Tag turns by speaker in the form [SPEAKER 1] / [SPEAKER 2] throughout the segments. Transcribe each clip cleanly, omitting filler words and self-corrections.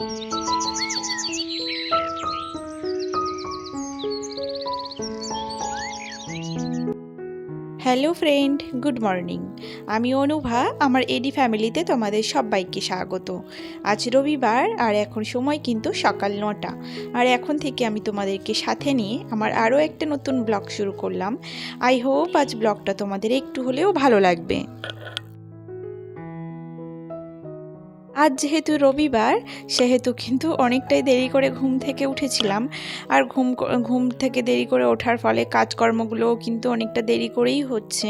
[SPEAKER 1] Hello friend, good morning. আমি অনুভা, আমার এডি ফ্যামিলিতে তোমাদের সবাইকে স্বাগত। আজ রবিবার আর এখন সময় কিন্তু সকাল 9টা। আর এখন থেকে আমি তোমাদেরকে সাথে নিয়ে আমার আরও একটা নতুন ব্লগ শুরু করলাম। আই হোপ আজ ব্লগটা তোমাদের একটু হলেও ভালো লাগবে। আজ যেহেতু রবিবার সেহেতু কিন্তু অনেকটাই দেরি করে ঘুম থেকে উঠেছিলাম। আর ঘুম থেকে দেরি করে ওঠার ফলে কাজকর্মগুলোও কিন্তু অনেকটা দেরি করেই হচ্ছে।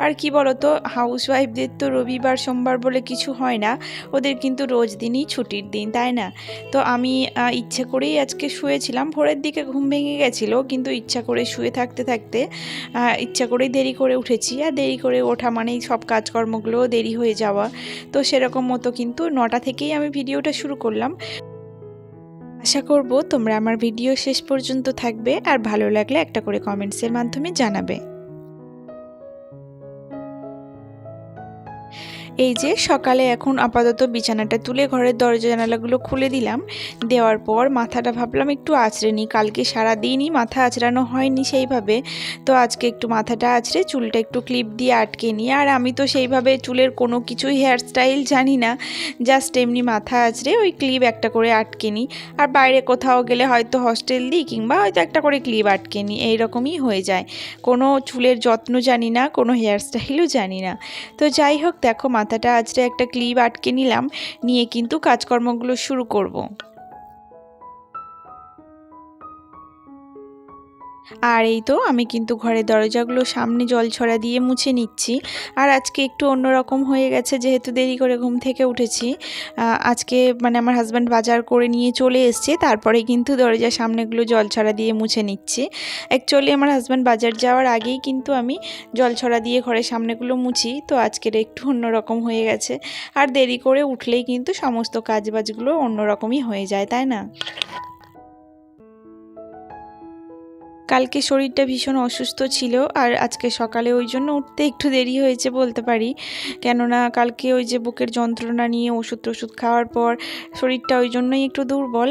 [SPEAKER 1] আর কি বলতো, হাউসওয়াইফদের তো রবিবার সোমবার বলে কিছু হয় না, ওদের কিন্তু রোজ দিনই ছুটির দিন, তাই না? তো আমি ইচ্ছে করেই আজকে শুয়েছিলাম, ভোরের দিকে ঘুম ভেঙে গেছিলো, কিন্তু ইচ্ছা করে শুয়ে থাকতে থাকতে ইচ্ছা করেই দেরি করে উঠেছি। আর দেরি করে ওঠা মানেই সব কাজকর্মগুলোও দেরি হয়ে যাওয়া। তো সেরকম মতো কিন্তু 9টা থেকেই আমি ভিডিওটা শুরু করলাম। আশা করব তোমরা আমার ভিডিও শেষ পর্যন্ত থাকবে আর ভালো লাগলে একটা করে কমেন্টসের মাধ্যমে জানাবে। এই যে সকালে এখন আপাতত বিছানাটা তুলে ঘরের দরজা জানালাগুলো খুলে দিলাম। দেওয়ার পর মাথাটা ভাবলাম একটু আঁচড়ে নিই, কালকে সারাদিনই মাথা আঁচড়ানো হয়নি সেইভাবে। তো আজকে একটু মাথাটা আঁচড়ে চুলটা একটু ক্লিপ দিয়ে আটকে নিই। আর আমি তো সেইভাবে চুলের কোনো কিছুই হেয়ার স্টাইল জানি না, জাস্ট এমনি মাথা আঁচড়ে ওই ক্লিপ একটা করে আটকে নিই। আর বাইরে কোথাও গেলে হয়তো হস্টেল দিই, কিংবা হয়তো একটা করে ক্লিপ আটকে নিই, এইরকমই হয়ে যায়। কোনো চুলের যত্ন জানি না, কোনো হেয়ার স্টাইলও জানি না। তো যাই হোক, দেখো মাথাটা আঁচড়ে একটা ক্লিপ আটকে নিলাম, নিয়ে কিন্তু কাজকর্মগুলো শুরু করব। আর এই তো আমি কিন্তু ঘরের দরজাগুলো সামনে জল ছড়া দিয়ে মুছে নিচ্ছি। আর আজকে একটু অন্যরকম হয়ে গেছে, যেহেতু দেরি করে ঘুম থেকে উঠেছি। আজকে মানে আমার হাজব্যান্ড বাজার করে নিয়ে চলে এসছে, তারপরে কিন্তু দরজার সামনেগুলো জল ছড়া দিয়ে মুছে নিচ্ছি। অ্যাকচুয়ালি আমার হাজব্যান্ড বাজার যাওয়ার আগেই কিন্তু আমি জল ছড়া দিয়ে ঘরের সামনেগুলো মুছি। তো আজকের একটু অন্যরকম হয়ে গেছে। আর দেরি করে উঠলেই কিন্তু সমস্ত কাজবাজগুলো অন্যরকমই হয়ে যায়, তাই না? কালকে শরীরটা ভীষণ অসুস্থ ছিল, আর আজকে সকালে ওই জন্য উঠতে একটু দেরি হয়েছে বলতে পারি। কেননা কালকে ওই যে বুকের যন্ত্রণা নিয়ে ওষুধ খাওয়ার পর শরীরটা ওই জন্যই একটু দুর্বল।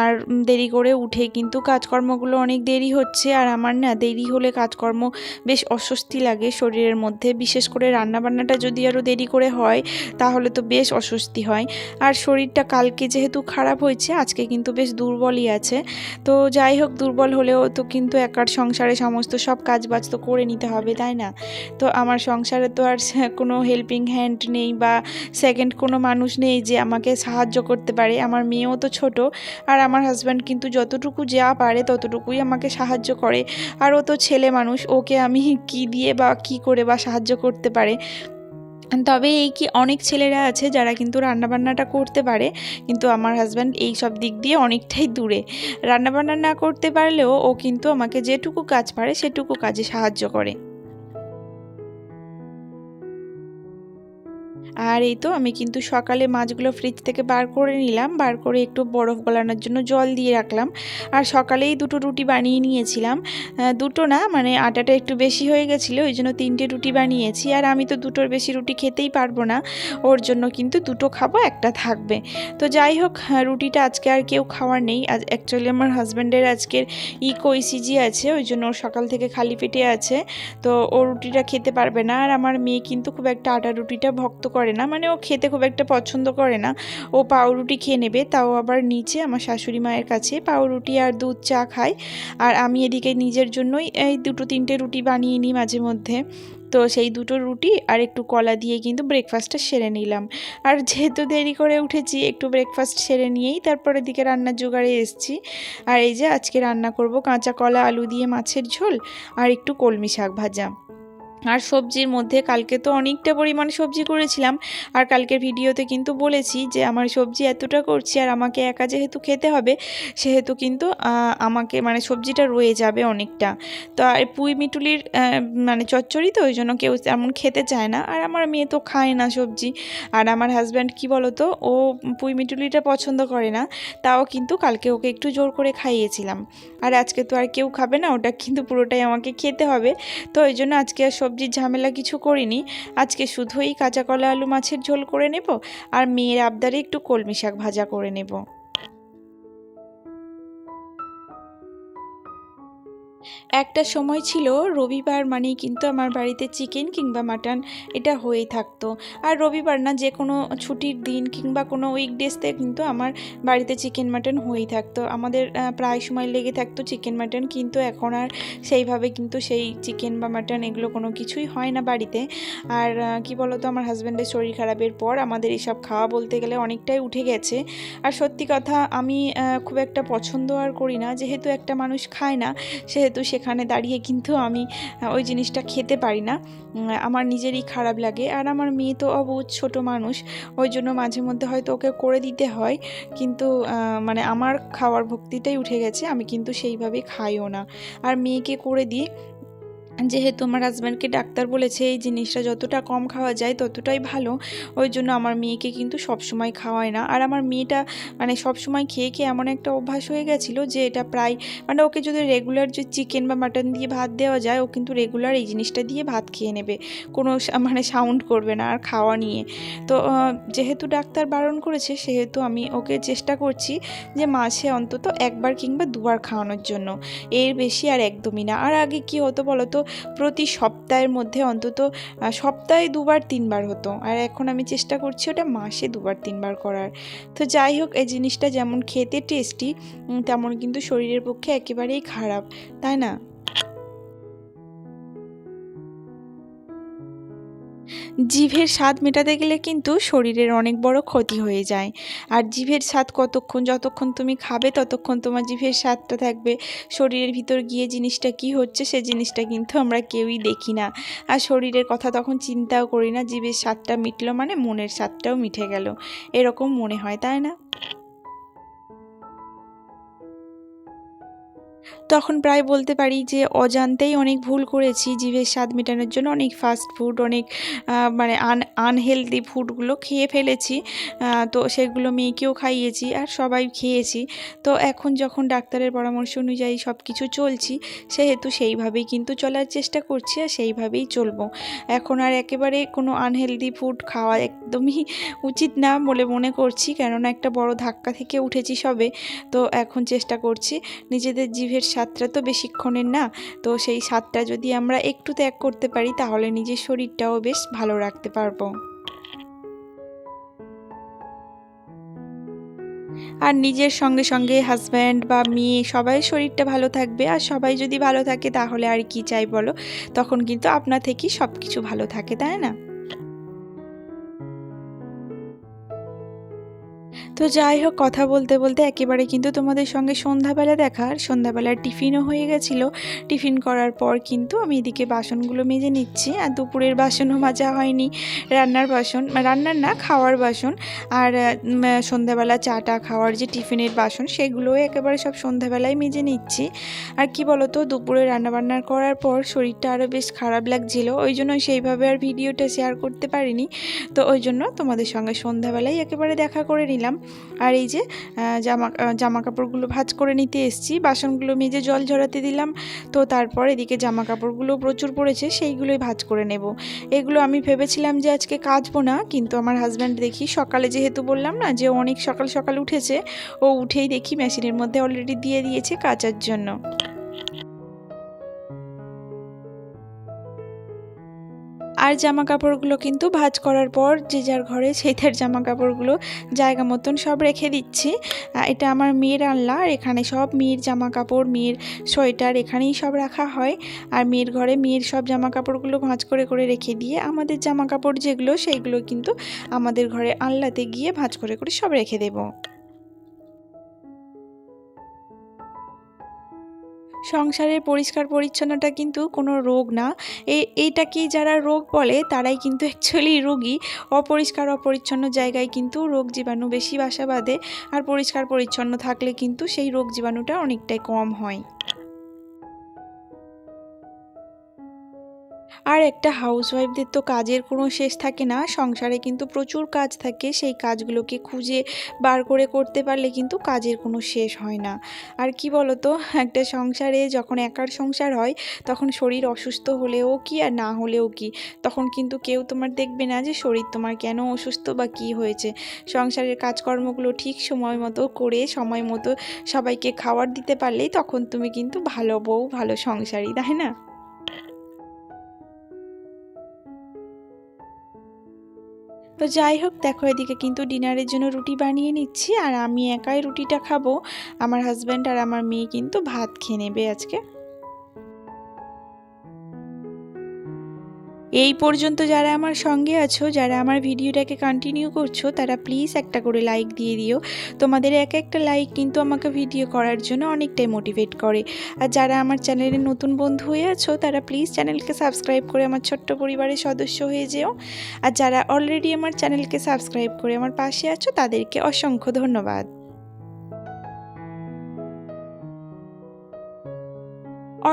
[SPEAKER 1] আর দেরি করে উঠে কিন্তু কাজকর্মগুলো অনেক দেরি হচ্ছে। আর আমার না দেরি হলে কাজকর্ম বেশ অস্বস্তি লাগে শরীরের মধ্যে, বিশেষ করে রান্নাবান্নাটা যদি আরও দেরি করে হয় তাহলে তো বেশ অস্বস্তি হয়। আর শরীরটা কালকে যেহেতু খারাপ হয়েছে, আজকে কিন্তু বেশ দুর্বলই আছে। তো যাই হোক, দুর্বল হলেও তো কিন্তু একার সংসারে সমস্ত সব কাজবাজ তো করে নিতে হবে, তাই না? তো আমার সংসারে তো আর কোনো হেল্পিং হ্যান্ড নেই, বা সেকেন্ড কোনো মানুষ নেই যে আমাকে সাহায্য করতে পারে। আমার মেয়েও তো ছোট, আর আমার হাজব্যান্ড কিন্তু যতটুকু যা পারে ততটুকুই আমাকে সাহায্য করে। আর ও তো ছেলে মানুষ, ওকে আমি কি দিয়ে বা কি করে বা সাহায্য করতে পারে? তবে এই কি, অনেক ছেলেরা আছে যারা কিন্তু রান্নাবান্নাটা করতে পারে, কিন্তু আমার হাজব্যান্ড এই সব দিক দিয়ে অনেকটাই দূরে। রান্নাবান্না না করতে পারলেও ও কিন্তু আমাকে যেটুকু কাজ পারে সেটুকু কাজে সাহায্য করে। আর এই তো আমি কিন্তু সকালে মাছগুলো ফ্রিজ থেকে বার করে নিলাম, বার করে একটু বরফ গলানোর জন্য জল দিয়ে রাখলাম। আর সকালেই দুটো রুটি বানিয়ে নিয়েছিলাম, দুটো না মানে আটাটা একটু বেশি হয়ে গেছিলো, ওই জন্য 3টে রুটি বানিয়েছি। আর আমি তো দুটোর বেশি রুটি খেতেই পারবো না, ওর জন্য কিন্তু দুটো খাবো, একটা থাকবে। তো যাই হোক, রুটিটা আজকে আর কেউ খাওয়ার নেই। আজ অ্যাকচুয়ালি আমার হাজব্যান্ডের আজকের ইসিজি আছে, ওই জন্য ওর সকাল থেকে খালি পেটে আছে। তো ও রুটিটা খেতে পারবে না। আর আমার মেয়ে কিন্তু খুব একটা আটা রুটিটা ভক্ত করে না, মানে ও খেতে খুব একটা পছন্দ করে না। ও পাউরুটি খেয়ে নেবে, তাও আবার নিচে আমার শাশুড়ি মায়ের কাছে পাউরুটি আর দুধ চা খায়। আর আমি এদিকে নিজের জন্যই এই 2-3টে রুটি বানিয়ে নিই মাঝে মধ্যে। তো সেই দুটো রুটি আর একটু কলা দিয়ে কিন্তু ব্রেকফাস্টটা সেরে নিলাম। আর যেহেতু দেরি করে উঠেছি, একটু ব্রেকফাস্ট সেরে নিয়েই তারপরে দিকে রান্নার জোগাড়ে এসেছি। আর এই যে আজকে রান্না করব কাঁচা কলা আলু দিয়ে মাছের ঝোল, আর একটু কলমি শাক ভাজা। আর সবজির মধ্যে কালকে তো অনেকটা পরিমাণ সবজি করেছিলাম। আর কালকের ভিডিওতে কিন্তু বলেছি যে আমার সবজি এতটা করছি, আর আমাকে একা যেহেতু খেতে হবে সেহেতু কিন্তু আমাকে মানে সবজিটা রয়ে যাবে অনেকটা। তো আর পুঁই মিটুলির মানে চচ্চড়ি, তো ওই জন্য কেউ তেমন খেতে চায় না, আর আমার মেয়ে তো খায় না সবজি। আর আমার হাজব্যান্ড কি বলো তো, ও পুঁই মিটুলিটা পছন্দ করে না, তাও কিন্তু কালকে ওকে একটু জোর করে খাইয়েছিলাম। আর আজকে তো আর কেউ খাবে না, ওটা কিন্তু পুরোটাই আমাকে খেতে হবে। তো ওই জন্য আজকে আর সবজির ঝামেলা কিছু করিনি। আজকে শুধুই কাঁচা কলা আলু মাছের ঝোল করে নেব, আর মেয়ের আবদারে একটু কলমি শাক ভাজা করে নেব। একটা সময় ছিল রবিবার মানেই কিন্তু আমার বাড়িতে চিকেন কিংবা মাটন এটা হয়েই থাকতো। আর রবিবার না, যে কোনো ছুটির দিন কিংবা কোনো উইকডেজতে কিন্তু আমার বাড়িতে চিকেন মাটন হয়েই থাকতো। আমাদের প্রায় সময় লেগে থাকতো চিকেন মাটন, কিন্তু এখন আর সেইভাবে কিন্তু সেই চিকেন বা মাটন এগুলো কোনো কিছুই হয় না বাড়িতে। আর কি বলতো, আমার হাজব্যান্ডের শরীর খারাপের পর আমাদের এসব খাওয়া বলতে গেলে অনেকটাই উঠে গেছে। আর সত্যি কথা, আমি খুব একটা পছন্দ আর করি না, যেহেতু একটা মানুষ খায় না সেহেতু সেখানে দাঁড়িয়ে কিন্তু আমি ওই জিনিসটা খেতে পারি না। আমার নিজেরই খারাপ লাগে। আর আমার মেয়ে তো অবুঝ ছোট মানুষ, ওই জন্য মাঝে মধ্যে হয়তো ওকে করে দিতে হয়, কিন্তু মানে আমার খাওয়ার ভক্তিটাই উঠে গেছে, আমি কিন্তু সেইভাবে খাইও না। আর মেয়েকে করে দিই, যেহেতু আমার হাজব্যান্ডকে ডাক্তার বলেছে এই জিনিসটা যতটা কম খাওয়া যায় ততটাই ভালো, ওই জন্য আমার মেয়েকে কিন্তু সবসময় খাওয়ায় না। আর আমার মেয়েটা মানে সবসময় খেয়ে খেয়ে এমন একটা অভ্যাস হয়ে গেছিলো যে এটা প্রায় মানে ওকে যদি রেগুলার যে চিকেন বা মাটন দিয়ে ভাত দেওয়া যায়, ও কিন্তু রেগুলার এই জিনিসটা দিয়ে ভাত খেয়ে নেবে, কোনো মানে সাউন্ড করবে না আর খাওয়া নিয়ে। তো যেহেতু ডাক্তার বারণ করেছে সেহেতু আমি ওকে চেষ্টা করছি যে মাসে অন্তত একবার কিংবা দুবার খাওয়ানোর জন্য, এর বেশি আর একদমই না। আর আগে কি হতো বলো তো, প্রতি সপ্তাহের মধ্যে অন্তত সপ্তাহে 2-3 বার হতো, আর এখন আমি চেষ্টা করছি ওটা মাসে 2-3 বার করার। তো যাই হোক, এই জিনিসটা যেমন খেতে টেস্টি তেমন কিন্তু শরীরের পক্ষে একেবারেই খারাপ, তাই না? জিভের স্বাদ মেটাতে গেলে কিন্তু শরীরের অনেক বড় ক্ষতি হয়ে যায়। আর জিভের স্বাদ কতক্ষণ, যতক্ষণ তুমি খাবে ততক্ষণ তোমার জিভের স্বাদটা থাকবে। শরীরের ভিতর গিয়ে জিনিসটা কি হচ্ছে সে জিনিসটা কিন্তু আমরা কেউই দেখি না। আর শরীরের কথা তখন চিন্তাও করি না, জিভের স্বাদটা মিটলো মানে মনের স্বাদটাও মিটে গেল, এরকম মনে হয়, তাই না? তখন প্রায় বলতে পারি যে অজান্তেই অনেক ভুল করেছি, জিভের স্বাদ মেটানোর জন্য অনেক ফাস্ট ফুড, অনেক মানে আনহেলদি ফুডগুলো খেয়ে ফেলেছি। তো সেগুলো মেয়েকেও খাইয়েছি আর সবাই খেয়েছি। তো এখন যখন ডাক্তারের পরামর্শ অনুযায়ী সব কিছু চলছি, সেহেতু সেইভাবেই কিন্তু চলার চেষ্টা করছি আর সেইভাবেই চলবো। এখন আর একেবারে কোনো আনহেলদি ফুড খাওয়া একদমই উচিত না বলে মনে করছি, কেননা একটা বড় ধাক্কা থেকে উঠেছি সবে। তো এখন চেষ্টা করছি, নিজেদের জিভের স্বাদটা তো বেশিক্ষণের না, তো সেই স্বাদটা যদি আমরা একটু ত্যাগ করতে পারি তাহলে নিজের শরীরটাও বেশ ভালো রাখতে পারবো। আর নিজের সঙ্গে সঙ্গে হাজব্যান্ড বা মেয়ে সবাই শরীরটা ভালো থাকবে, আর সবাই যদি ভালো থাকে তাহলে আর কি চাই বলো, তখন কিন্তু আপনা থেকেই সব কিছু ভালো থাকে, তাই না? তো যাই হোক, কথা বলতে বলতে একেবারে কিন্তু তোমাদের সঙ্গে সন্ধ্যাবেলা দেখা, আর সন্ধ্যাবেলার টিফিনও হয়ে গেছিলো। টিফিন করার পর কিন্তু আমি এদিকে বাসনগুলো মেজে নিচ্ছি, আর দুপুরের বাসনও মাজা হয়নি, রান্নার বাসন রান্নার না, খাওয়ার বাসন। আর সন্ধ্যাবেলা চাটা খাওয়ার যে টিফিনের বাসন সেগুলোও একেবারে সব সন্ধ্যাবেলায় মেজে নিচ্ছি। আর কি বলতো, দুপুরে রান্নাবান্না করার পর শরীরটা আরও বেশ খারাপ লাগছিল, ওই জন্য সেইভাবে আর ভিডিওটা শেয়ার করতে পারিনি। তো ওই জন্য তোমাদের সঙ্গে সন্ধ্যাবেলায় একেবারে দেখা করে নিলাম। আর এই যে জামা কাপড়গুলো ভাঁজ করে নিতে এসেছি, বাসনগুলো মেজে জল ঝরাতে দিলাম। তো তারপর এদিকে জামা কাপড়গুলো প্রচুর পড়েছে, সেইগুলোই ভাঁজ করে নেব। এগুলো আমি ভেবেছিলাম যে আজকে কাচবো না, কিন্তু আমার হাজব্যান্ড দেখি সকালে, যেহেতু বললাম না যে অনেক সকাল সকাল উঠেছে, ও উঠেই দেখি মেশিনের মধ্যে অলরেডি দিয়ে দিয়েছে কাচার জন্য। আর জামা কাপড়গুলো কিন্তু ভাঁজ করার পর যে যার ঘরে সেই তার জামা কাপড়গুলো জায়গা মতন সব রেখে দিচ্ছি। এটা আমার মেয়ের আনলা, আর এখানে সব মেয়ের জামা কাপড়, মেয়ের সোয়েটার এখানেই সব রাখা হয়। আর মেয়ের ঘরে মেয়ের সব জামা কাপড়গুলো ভাঁজ করে করে রেখে দিয়ে আমাদের জামা কাপড় যেগুলো সেইগুলো কিন্তু আমাদের ঘরে আনলাতে গিয়ে ভাঁজ করে করে সব রেখে দেবো। সংসারের পরিষ্কার পরিচ্ছন্নতা কিন্তু কোনো রোগ না। এইটাকেই যারা রোগ বলে তারাই কিন্তু অ্যাকচুয়ালি রোগী। অপরিষ্কার অপরিচ্ছন্ন জায়গায় কিন্তু রোগ জীবাণু বেশি বাসা বাঁধে, আর পরিষ্কার পরিচ্ছন্ন থাকলে কিন্তু সেই রোগ জীবাণুটা অনেকটাই কম হয়। আর একটা হাউসওয়াইফদের তো কাজের কোনো শেষ থাকে না, সংসারে কিন্তু প্রচুর কাজ থাকে, সেই কাজগুলোকে খুঁজে বার করে করতে পারলে কিন্তু কাজের কোনো শেষ হয় না। আর কি বলো তো, একটা সংসারে যখন একার সংসার হয় তখন শরীর অসুস্থ হলেও কি আর না হলেও কি, তখন কিন্তু কেউ তোমার দেখবে না যে শরীর তোমার কেন অসুস্থ বা কি হয়েছে। সংসারের কাজকর্মগুলো ঠিক সময় মতো করে সময় মতো সবাইকে খাবার দিতে পারলেই তখন তুমি কিন্তু ভালো বউ, ভালো সংসারী, তাই না? তো যাই হোক, দেখো এদিকে কিন্তু ডিনারের জন্য রুটি বানিয়ে নিচ্ছি, আর আমি একাই রুটিটা খাবো। আমার হাজব্যান্ড আর আমার মেয়ে কিন্তু ভাত খেয়ে নেবে আজকে। এই পর্যন্ত যারা আমার সঙ্গে আছো, যারা আমার ভিডিওটাকে কন্টিনিউ করছো, তারা প্লিজ একটা করে লাইক দিয়ে দিও। তোমাদের এক একটা লাইক কিন্তু আমাকে ভিডিও করার জন্য অনেকটাই মোটিভেট করে। আর যারা আমার চ্যানেলের নতুন বন্ধু হয়ে আছো, তারা প্লিজ চ্যানেলকে সাবস্ক্রাইব করে আমার ছোট্ট পরিবারের সদস্য হয়ে যেও। আর যারা অলরেডি আমার চ্যানেলকে সাবস্ক্রাইব করে আমার পাশে আছো, তাদেরকে অসংখ্য ধন্যবাদ।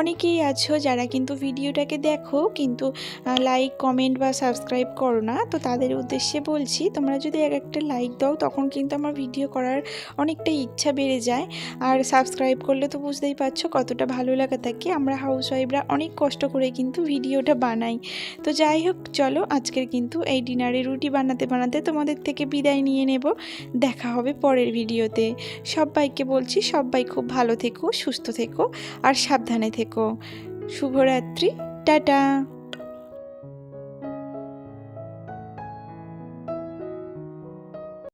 [SPEAKER 1] অনেকেই আছো যারা কিন্তু ভিডিওটাকে দেখো কিন্তু লাইক, কমেন্ট বা সাবস্ক্রাইব করো না। তো তাদের উদ্দেশ্যে বলছি, তোমরা যদি এক একটা লাইক দাও তখন কিন্তু আমার ভিডিও করার অনেকটাই ইচ্ছা বেড়ে যায়। আর সাবস্ক্রাইব করলে তো বুঝতেই পারছো কতটা ভালো লাগা থাকে। আমরা হাউসওয়াইফরা অনেক কষ্ট করে কিন্তু ভিডিওটা বানাই। তো যাই হোক, চলো আজকের কিন্তু এই ডিনারে রুটি বানাতে বানাতে তোমাদের থেকে বিদায় নিয়ে নেব। দেখা হবে পরের ভিডিওতে। সবাইকে বলছি, সবাই খুব ভালো থেকো, সুস্থ থেকো আর সাবধানে থেকো। শুভরাত্রি, টাটা।